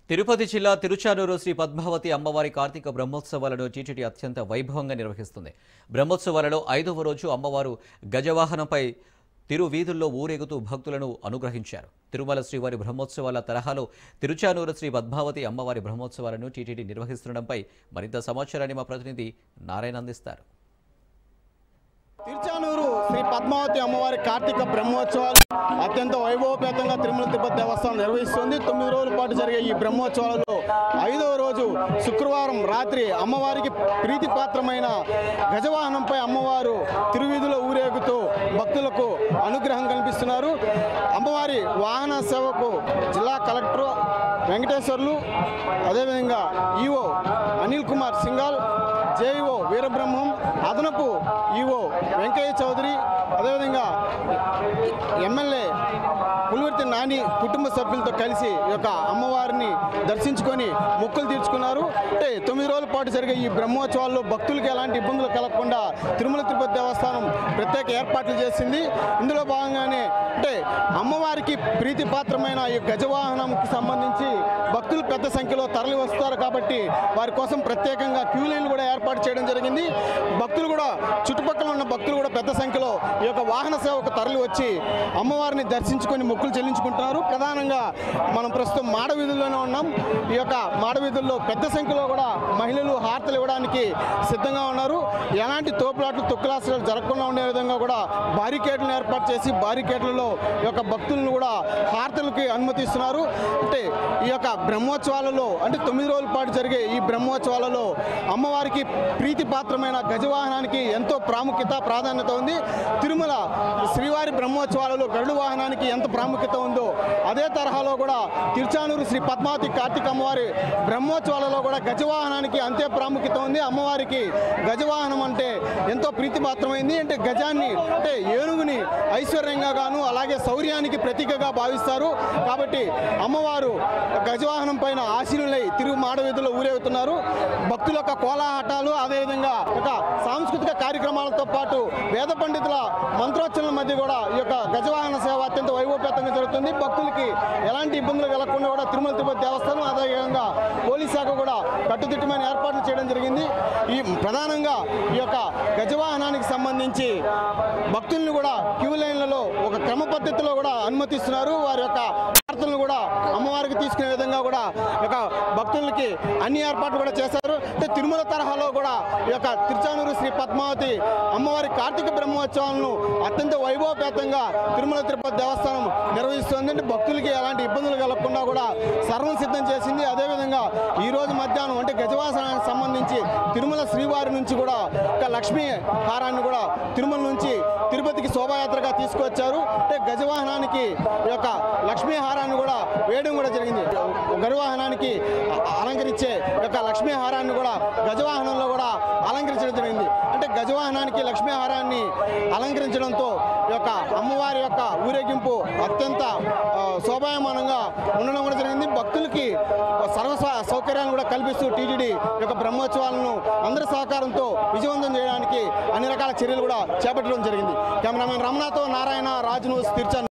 తిరుపతి జిల్లా తిరుచానూరు శ్రీ పద్మావతి అమ్మవారి కార్తీక బ్రహ్మోత్సవాలను టీటీడీ అత్యంత వైభవంగా నిర్వహిస్తుంది. బ్రహ్మోత్సవాలలో 5వ రోజు అమ్మవారు గజవాహనంపై తిరువీధుల్లో ఊరేగుతూ భక్తులను అనుగ్రహించారు. తిరుమల శ్రీవారి బ్రహ్మోత్సవాల తరహాలో తిరుచానూరు శ్రీ పద్మావతి అమ్మవారి బ్రహ్మోత్సవాలను టీటీడీ నిర్వహిస్తుండడంపై మరింత సమాచారాన్ని మా ప్రతినిధి నారాయణ అందిస్తారు. తిరుచానూరు శ్రీ పద్మావతి అమ్మవారి కార్తీక బ్రహ్మోత్సవాలు అత్యంత వైభవపేతంగా తిరుమల తిరుపతి దేవస్థానం నిర్వహిస్తుంది. 9 రోజుల పాటు జరిగే ఈ బ్రహ్మోత్సవాలలో 5వ రోజు శుక్రవారం రాత్రి అమ్మవారికి ప్రీతిపాత్రమైన గజవాహనంపై అమ్మవారు తిరువీధిలో ఊరేగుతూ భక్తులకు అనుగ్రహం కల్పిస్తున్నారు. అమ్మవారి వాహన సేవకు జిల్లా కలెక్టర్ వెంకటేశ్వర్లు, అదేవిధంగా ఈఓ అనిల్ కుమార్ సింగాల్, జేఈఓ వీరబ్రహ్మం, అదనపు ఈఓ వెంకయ్య చౌదరి, అదేవిధంగా ఎమ్మెల్యే పులివర్తి నాని కుటుంబ సభ్యులతో కలిసి ఈ యొక్క అమ్మవారిని దర్శించుకొని మొక్కులు తీర్చుకున్నారు. అంటే 9 రోజుల పాటు జరిగే ఈ బ్రహ్మోత్సవాల్లో భక్తులకు ఎలాంటి ఇబ్బందులు కలగకుండా తిరుమల తిరుపతి దేవస్థానం ప్రత్యేక ఏర్పాట్లు చేసింది. ఇందులో భాగంగానే అంటే అమ్మవారికి ప్రీతిపాత్రమైన ఈ గజవాహనంకి సంబంధించి భక్తులు పెద్ద సంఖ్యలో తరలి వస్తారు కాబట్టి వారి కోసం ప్రత్యేకంగా క్యూ లైన్లు కూడా ఏర్పాటు చేయడం జరిగింది. భక్తులు కూడా చుట్టుపక్కల ఉన్న భక్తులు కూడా పెద్ద సంఖ్యలో ఈ యొక్క వాహన సేవకు తరలి వచ్చి అమ్మవారిని దర్శించుకొని మొక్కులు చెల్లించుకుంటున్నారు. ప్రధానంగా మనం ప్రస్తుతం మాడవీధుల్లోనే ఉన్నాం. ఈ యొక్క మాడవీధుల్లో పెద్ద సంఖ్యలో కూడా మహిళలు హారతలు ఇవ్వడానికి సిద్ధంగా ఉన్నారు. ఎలాంటి తోపులాట్లు తొక్కులాసలు జరగకుండా ఉండే విధంగా కూడా బారికేడ్లను ఏర్పాటు చేసి బారికేడ్లలో ఈ యొక్క భక్తులను కూడా హారతలకి అనుమతిస్తున్నారు. అంటే ఈ యొక్క బ్రహ్మోత్సవాలలో అంటే 9 రోజుల పాటు జరిగే ఈ బ్రహ్మోత్సవాలలో అమ్మవారికి ప్రీతిపాత్రమైన గజవాహనానికి ఎంతో ప్రాధాన్యత ఉంది. తిరుమల శ్రీవారి బ్రహ్మోత్సవాలలో గరుడు వాహనానికి ఎంత ప్రాముఖ్యత ఉందో అదే తరహాలో కూడా తిరుచానూరు శ్రీ పద్మావతి కార్తీక అమ్మవారి బ్రహ్మోత్సవాలలో కూడా గజవాహనానికి అంతే ప్రాముఖ్యత ఉంది. అమ్మవారికి గజవాహనం అంటే ఎంతో ప్రీతిపాత్రమైంది. అంటే గజాన్ని అంటే ఏనుగుని ఐశ్వర్యంగా గాను అలాగే శౌర్యానికి ప్రతీకగా భావిస్తారు. కాబట్టి అమ్మవారు గజవాహనం పైన ఆశీనులై తిరుగు మాడవీధుల్లో ఊరేగుతున్నారు. భక్తుల యొక్క కోలాహటాలు అదేవిధంగా ఒక సాంస్కృతిక కార్యక్రమాలతో పాటు వేద పండితుల మంత్రోచ్చరణల మధ్య కూడా ఈ యొక్క గజవాహన సేవ అత్యంత వైభవపేతంగా జరుగుతుంది. భక్తులకి ఎలాంటి ఇబ్బందులు కలగకుండా కూడా తిరుమల తిరుపతి దేవస్థానం అదేవిధంగా పోలీస్ శాఖ కూడా కట్టుదిట్టమైన ఏర్పాట్లు చేయడం జరిగింది. ఈ ప్రధానంగా ఈ యొక్క గజవాహనానికి సంబంధించి భక్తులను కూడా క్యూ లైన్లలో ఒక క్రమ పద్ధతిలో కూడా అనుమతిస్తున్నారు. వారి యొక్క వార్తలను కూడా అమ్మవారికి తీసుకునే విధంగా కూడా యొక్క భక్తులకి అన్ని ఏర్పాట్లు కూడా చేశారు. అంటే తిరుమల తరహాలో కూడా ఈ యొక్క తిరుచానూరు శ్రీ పద్మావతి అమ్మవారి కార్తీక బ్రహ్మోత్సవాలను అత్యంత వైభవపేతంగా తిరుమల తిరుపతి దేవస్థానం నిర్వహిస్తుంది. అంటే భక్తులకి ఎలాంటి ఇబ్బందులు కలగకుండా కూడా సర్వం సిద్ధం చేసింది. అదేవిధంగా ఈ రోజు మధ్యాహ్నం అంటే గజవాహనానికి సంబంధించి తిరుమల శ్రీవారి నుంచి కూడా ఒక లక్ష్మీ హారాన్ని కూడా తిరుమల నుంచి తిరుపతికి శోభాయాత్రగా తీసుకొచ్చారు. అంటే గజవాహనానికి ఈ యొక్క లక్ష్మీ హారాన్ని కూడా వేయడం కూడా జరిగింది. గరువాహనానికి అలంకరించే యొక్క లక్ష్మీ హారాన్ని కూడా గజవాహనంలో కూడా అలంకరించడం జరిగింది. అంటే గజవాహనానికి లక్ష్మీ హారాన్ని అలంకరించడంతో ఈ యొక్క అమ్మవారి యొక్క ఊరేగింపు అత్యంత శోభాయమానంగా ఉండడం కూడా జరిగింది. భక్తులకి సర్వ సౌకర్యాలను కూడా కల్పిస్తూ టీటీడీ యొక్క బ్రహ్మోత్సవాలను అందరి సహకారంతో విజయవంతం చేయడానికి అన్ని రకాల చర్యలు కూడా చేపట్టడం జరిగింది. కెమెరామెన్ రమణతో నారాయణ, రాజ్ న్యూస్, తిరుచానూరు.